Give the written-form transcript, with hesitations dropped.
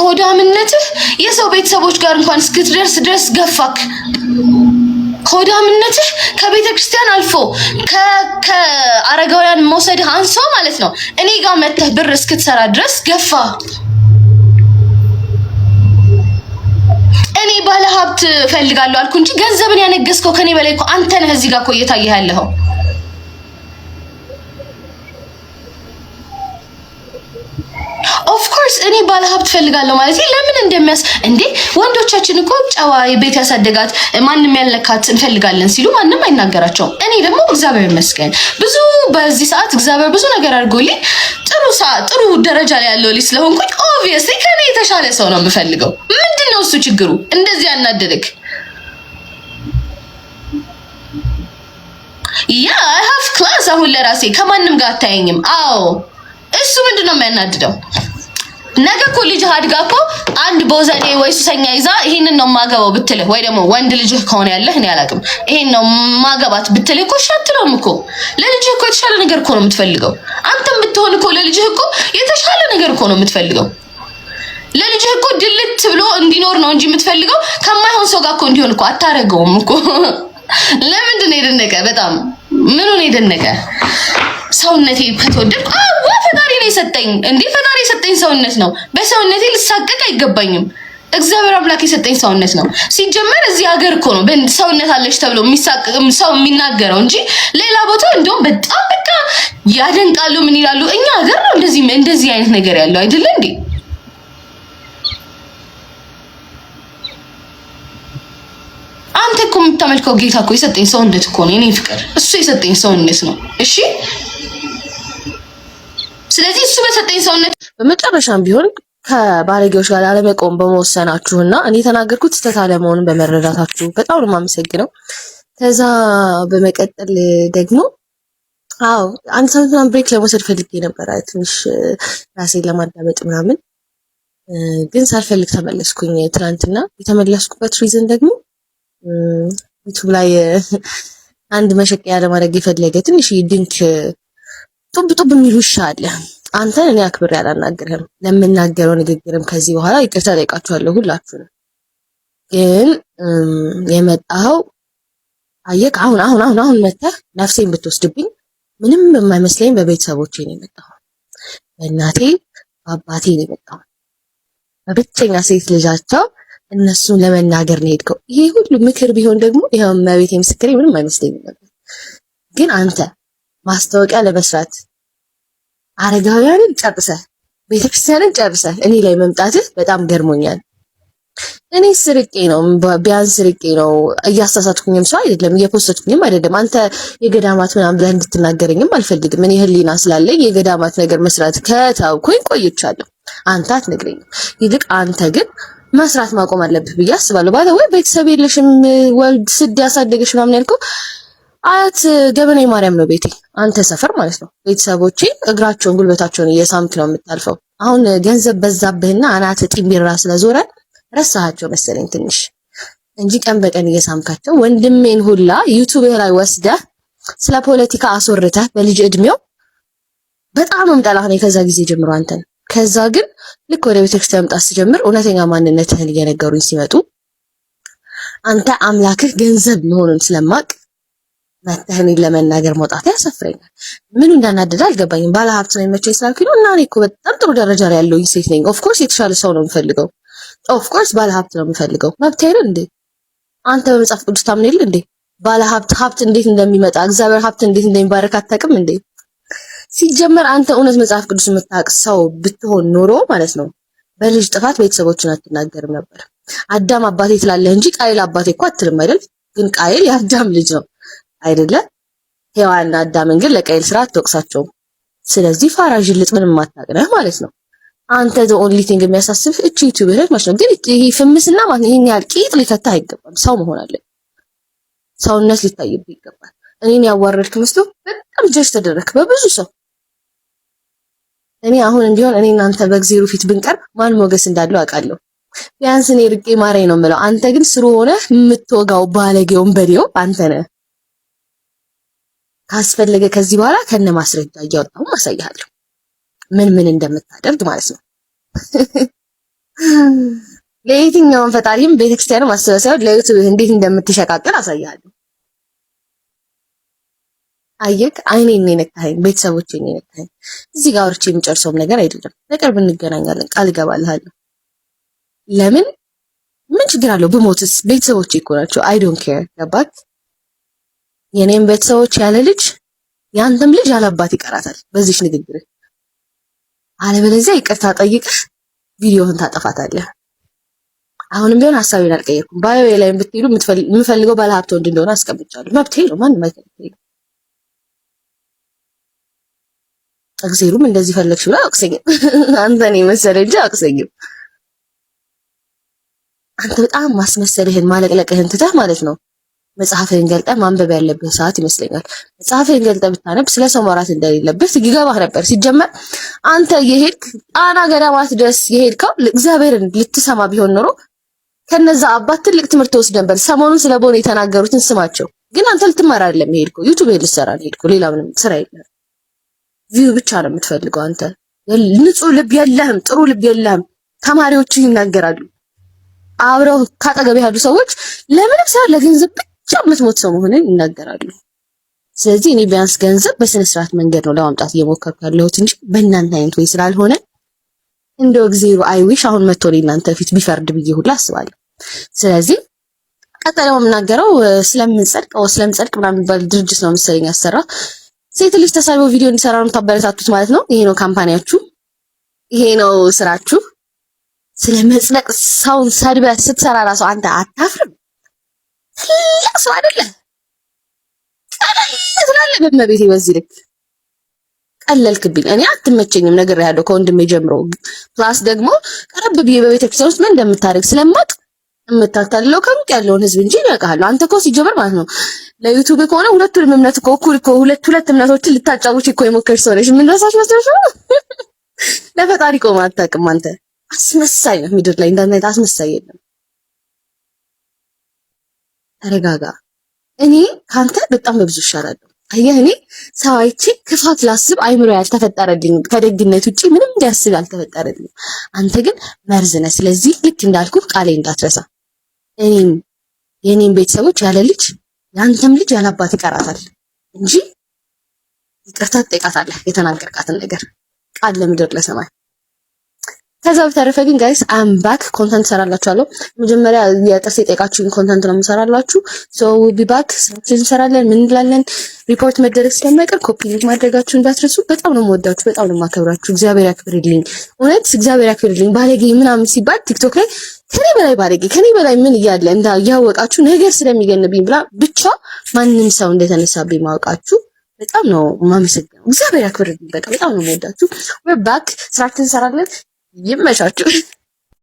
ሆዳምነትህ የሰው ቤተሰቦች ጋር እንኳን እስክትደርስ ድረስ ገፋክ። ሆዳምነትህ ከቤተ ክርስቲያን አልፎ ከአረጋውያን መውሰድህ አንሶ ማለት ነው እኔ ጋር መተህ ብር እስክትሰራ ድረስ ገፋ። እኔ ባለ ሀብት ፈልጋለሁ አልኩ እንጂ ገንዘብን ያነገስከው ከኔ በላይ እኮ አንተ ነህ። እዚህ ጋር እኮ እየታየህ ያለኸው ኦፍ ኮርስ እኔ ባለ ሀብት ፈልጋለሁ ማለት ለምን እንደሚያስ እንዴ ወንዶቻችን እኮ ጨዋ ቤት ያሳደጋት ማንንም ያልነካት እንፈልጋለን ሲሉ ማንንም አይናገራቸውም። እኔ ደግሞ እግዚአብሔር ይመስገን ብዙ በዚህ ሰዓት እግዚአብሔር ብዙ ነገር አድርጎልኝ ጥሩ ደረጃ ላይ ያለው ልጅ ስለሆንኩኝ ኦብቪየስሊ ከኔ የተሻለ ሰው ነው የምፈልገው። ምንድነው እሱ ችግሩ? እንደዚህ ያናደደክ? ያ አይ ሃቭ ክላስ አሁን ለራሴ ከማንም ጋር አታየኝም። አዎ እሱ ምንድነው የሚያናድደው? ነገ እኮ ልጅህ አድጋ እኮ አንድ ቦዘኔ ወይ ሱሰኛ ይዛ ይሄንን ነው ማገባው ብትልህ ወይ ደግሞ ወንድ ልጅህ ከሆነ ያለህ እኔ አላውቅም ይሄን ነው ማገባት ብትልህ እኮ ሻትለውም እኮ ለልጅህ እኮ የተሻለ ነገር እኮ ነው የምትፈልገው። አንተም ብትሆን እኮ ለልጅህ እኮ የተሻለ ነገር እኮ ነው የምትፈልገው። ለልጅህ እኮ ድልት ብሎ እንዲኖር ነው እንጂ የምትፈልገው ከማይሆን ሰው ጋር እኮ እንዲሆን እኮ አታረገውም እኮ። ለምንድን ነው የደነቀ? በጣም ምኑን የደነቀ? ሰውነቴ ከተወደድ ፈጣሪ ነው የሰጠኝ እንዴ? ፈጣሪ የሰጠኝ ሰውነት ነው። በሰውነቴ ልሳቀቅ አይገባኝም። እግዚአብሔር አምላክ የሰጠኝ ሰውነት ነው። ሲጀመር እዚህ ሀገር እኮ ነው ሰውነት አለሽ ተብሎ የሚሳቀቅ ሰው የሚናገረው እንጂ ሌላ ቦታ እንደውም በጣም በቃ ያደንቃሉ። ምን ይላሉ? እኛ ሀገር ነው እንደዚህ አይነት ነገር ያለው አይደለ እንዴ? አንተ እኮ የምታመልከው ጌታ እኮ የሰጠኝ ሰውነት እኮ ነው። የኔ ፍቅር እሱ የሰጠኝ ሰውነት ነው። እሺ ስለዚህ እሱ በሰጠኝ ሰውነት በመጨረሻም ቢሆን ከባለጌዎች ጋር ላለመቆም በመወሰናችሁና እኔ የተናገርኩት ስህተት አለመሆኑን በመረዳታችሁ በጣም ነው የማመሰግነው። ከዛ በመቀጠል ደግሞ አንድ ሰዓት ብሬክ ለመውሰድ ፈልጌ ነበር ትንሽ ራሴን ለማዳመጥ ምናምን፣ ግን ሳልፈልግ ተመለስኩኝ። ትናንትና የተመለስኩበት ሪዝን ደግሞ ዩቲዩብ ላይ አንድ መሸቀያ ለማድረግ የፈለገ ትንሽ ድንክ ጡብ የሚል ውሻ አለ። አንተን እኔ አክብሬ አላናግርህም። ለምናገረው ንግግርም ከዚህ በኋላ ይቅርታ ጠይቃችኋለሁ ሁላችሁንም። ግን የመጣኸው አየህ አሁን መተህ ነፍሴን ብትወስድብኝ ምንም የማይመስለኝ በቤተሰቦቼ ነው የመጣኸው። በእናቴ በአባቴ ነው የመጣኸው። በብቸኛ ሴት ልጃቸው እነሱን ለመናገር ነው የሄድከው። ይሄ ሁሉ ምክር ቢሆን ደግሞ ይሄው መቤቴ ምስክሬ ምንም አይመስለኝም ነበር። ግን አንተ ማስታወቂያ ለመስራት አረጋውያንን ጨርሰህ ቤተክርስቲያንን ጨርሰህ እኔ ላይ መምጣትህ በጣም ገርሞኛል። እኔ ስርቄ ነው ቢያንስ ስርቄ ነው፣ እያሳሳትኩኝም ሰው አይደለም፣ እየፖስተትኩኝም አይደለም። አንተ የገዳማት ምናምን ብለህ እንድትናገረኝም አልፈልግም። እኔ ህሊና ስላለኝ የገዳማት ነገር መስራት ከተውኩኝ ቆይቻለሁ። አንተ አትነግረኝም። ይልቅ አንተ ግን መስራት ማቆም አለብህ ብዬ አስባለሁ። ባለ ወይ ቤተሰብ የለሽም ወልድ ስድ ያሳደገሽ ምናምን ያልከው አያት ገበኔ ማርያም ነው ቤቴ፣ አንተ ሰፈር ማለት ነው። ቤተሰቦቼ እግራቸውን ጉልበታቸውን እየሳምክ ነው የምታልፈው። አሁን ገንዘብ በዛብህና አናት ጢምቢራ ስለዞረ ረሳሃቸው መሰለኝ ትንሽ እንጂ ቀን በቀን እየሳምካቸው ወንድሜን ሁላ ዩቲዩብ ላይ ወስደህ ስለ ፖለቲካ አስወርተህ በልጅ እድሜው በጣም እምጠላህ ነው ከዛ ጊዜ ጀምሮ አንተን። ከዛ ግን ልክ ወደ ቤተክርስቲያን መምጣት ሲጀምር እውነተኛ ማንነትህን እየነገሩኝ ሲመጡ አንተ አምላክህ ገንዘብ መሆኑን ስለማቅ መተህን ለመናገር መውጣት ያሰፍረኛል። ምን እንዳናደደ አልገባኝም። ባለ ሀብት ነው የሚመቸኝ ስላልኩኝ ነው። እና እኔ እኮ በጣም ጥሩ ደረጃ ላይ ያለሁኝ ሴት ነኝ። ኦፍ ኮርስ የተሻለ ሰው ነው የምፈልገው። ኦፍ ኮርስ ባለ ሀብት ነው የምፈልገው። መብት አይደል እንዴ? አንተ በመጽሐፍ ቅዱስ ታምን የለ እንዴ? ባለ ሀብት እንዴት እንደሚመጣ እግዚአብሔር ሀብት እንዴት እንደሚባረክ አታውቅም እንዴ? ሲጀመር አንተ እውነት መጽሐፍ ቅዱስ የምታውቅ ሰው ብትሆን ኖሮ ማለት ነው በልጅ ጥፋት ቤተሰቦችን አትናገርም ነበር። አዳም አባቴ ትላለህ እንጂ ቃየል አባቴ እኮ አትልም አይደል? ግን ቃየል የአዳም ልጅ ነው አይደለ? ሔዋንና አዳምን ግን ለቃየል ስራ አትወቅሳቸውም። ስለዚህ ፋራ ጅልጥ ምንም ማታውቅነህ ማለት ነው። አንተ the only thing የሚያሳስብህ እቺ ዩቲዩብ ላይ ማለት ነው። ግን ይሄ ፍምስና ማለት ነው ይሄን ያህል ቂጥ ሊከታ አይገባም። ሰው መሆን አለ፣ ሰውነት ሊታይብህ ይገባል። እኔን ያዋረድክ መስሎ በጣም ጀጅ ተደረክ በብዙ ሰው። እኔ አሁን እንዲሆን እኔ እናንተ በእግዚአብሔር ፊት ብንቀርብ ማን ሞገስ እንዳለው አውቃለሁ። ቢያንስ እኔ ርቄ ማረኝ ነው የምለው። አንተ ግን ስሩ ሆነ የምትወጋው ባለጌውን በዲዮ አንተ ነህ። ካስፈለገ ከዚህ በኋላ ከነ ማስረጃ እያወጣሁ ማሳያለሁ ምን እንደምታደርግ ማለት ነው። ለየትኛውም ፈጣሪም ቤተክርስቲያንም አስተሳሰብ ለዩቲዩብ እንዴት እንደምትሸቃቅል አሳያለሁ። አየክ አይኔን ነው የነካኸኝ፣ ቤተሰቦቼን ነው የነካኸኝ። እዚህ ጋር አውርቼ የምጨርሰውም ነገር አይደለም። በቅርብ እንገናኛለን፣ ቃል እገባልሃለሁ። ለምን ምን ችግር አለው ብሞትስ? ቤተሰቦቼ እኮ ናቸው። አይ ዶንት ኬር። ገባክ? የኔም ቤተሰቦች ያለ ልጅ ያንተም ልጅ ያለ አባት ይቀራታል በዚህ ንግግር። አለበለዚያ ይቅርታ ጠይቀህ ቪዲዮህን ታጠፋታለህ። አሁንም ቢሆን ሀሳቤን አልቀየርኩም። ባዮ ላይ ብትሄዱ የምፈልገው ባለሀብት ወንድ እንደሆነ አስቀምጫለሁ። መብቴ ነው። ማንም አይከለክለኝም። እግዜሩም እንደዚህ ፈለግሽ ብላ አቅሰኝም። አንተን የመሰለ እንጂ አቅሰኝም። አንተ በጣም ማስመሰልህን ማለቅለቅህን ትተህ ማለት ነው መጽሐፍህን ገልጠህ ማንበብ ያለብህ ሰዓት ይመስለኛል። መጽሐፍህን ገልጠህ ብታነብ ስለ ሰው ማውራት እንደሌለብህ ይገባህ ነበር። ሲጀመር አንተ የሄድክ ጣና ገዳማት ድረስ የሄድከው እግዚአብሔርን ልትሰማ ቢሆን ኖሮ ከነዛ አባት ትልቅ ትምህርት ወስድ ነበር። ሰሞኑን ስለ ቦኔ የተናገሩትን ስማቸው። ግን አንተ ልትማር አይደለም የሄድከው፣ ዩቲዩብ ልትሰራ ነው የሄድከው። ሌላ ምንም ስራ የለም። ቪው ብቻ ነው የምትፈልገው አንተ። ንጹህ ልብ የለህም፣ ጥሩ ልብ የለህም። ተማሪዎች ይናገራሉ፣ አብረው ካጠገብ ያሉ ሰዎች ለምንም ስራ ለገንዘብ ብቻ የምትሞት ሰው መሆንን ይናገራሉ። ስለዚህ እኔ ቢያንስ ገንዘብ በስነ ስርዓት መንገድ ነው ለማምጣት እየሞከርኩ ያለሁት እንጂ በእናንተ አይነት ወይ ስላልሆነ እንደው እግዚአብሔር አይዊሽ አሁን መጥቶ እናንተ ፊት ቢፈርድ ብዬ ሁላ አስባለሁ። ስለዚህ ቀጣዩ የምናገረው ስለምንጸድቅ ምናምን የሚባል ድርጅት ነው መሰለኝ ያሰራ ሴት ልጅ ተሳልቦ ቪዲዮ እንዲሰራ ነው ታበረታቱት ማለት ነው። ይሄ ነው ካምፓኒያችሁ፣ ይሄ ነው ስራችሁ። ስለመጽደቅ ሰውን ሰድበህ ስትሰራ ራሱ አንተ አታፍርም? ትልቅ ሰው አይደለ? ቀለል ትላለህ በመቤቴ። በዚህ ልክ ቀለልክብኝ። እኔ አትመቸኝም ነገር ያለው ከወንድሜ ጀምሮ። ፕላስ ደግሞ ቀረብ ብዬ በቤተክርስቲያን ውስጥ ምን እንደምታደርግ ስለማቅ የምታታልለው ከሩቅ ያለውን ህዝብ እንጂ ያውቃል። አንተ እኮ ሲጀመር ማለት ነው ለዩቲዩብ ከሆነ ሁለቱንም እምነት እኮ እኩል እኮ ሁለት እምነቶችን ልታጫውች እኮ የሞከርሽ ሰው ነሽ። ምን ረሳሽ መስለሽ ነው? ለፈጣሪ ቆም አታውቅም አንተ። አስመሳይ ነው። ምድር ላይ እንዳንተ አስመሳይ የለም። ተረጋጋ። እኔ ካንተ በጣም በብዙ እሻላለሁ። አየህ፣ እኔ ሰው አይቼ ክፋት ላስብ አይምሮ ያልተፈጠረልኝ ከደግነት ውጪ ምንም እንዲያስብ ያልተፈጠረልኝ። አንተ ግን መርዝ ነህ። ስለዚህ ልክ እንዳልኩ ቃሌ እንዳትረሳ። የኔም ቤተሰቦች ያለ ልጅ ያንተም ልጅ ያለ አባት ይቀራታል እንጂ ይቅርታ ትጠይቃታለህ የተናገርካትን ነገር ቃል ለምድር ለሰማይ። ከዛ በተረፈ ግን ጋይስ አም ባክ ኮንተንት ሰራላችኋለሁ። መጀመሪያ የጥርሴ ጠይቃችሁን ኮንተንት ነው የምሰራላችሁ። ሶ ዊ ባክ ስራችን እንሰራለን። ምን እንላለን? ሪፖርት መደረግ ስለማይቀር ኮፒ ሊንክ ማድረጋችሁን እንዳትረሱ። በጣም ነው የምወዳችሁ፣ በጣም ነው የማከብራችሁ። እግዚአብሔር ያክብርልኝ፣ እውነት እግዚአብሔር ያክብርልኝ። ባለጌ ምናምን ሲባል ቲክቶክ ላይ ከኔ በላይ ባለጌ ከኔ በላይ ምን እያለ ያወቃችሁ ነገር ስለሚገንብኝ ብላ ብቻ ማንም ሰው እንደተነሳብኝ ማወቃችሁ በጣም ነው የማመሰግነው። እግዚአብሔር ያክብርልኝ። በቃ በጣም ነው የምወዳችሁ። ዊ ባክ ስራችን እንሰራለን። ይመቻችሁ።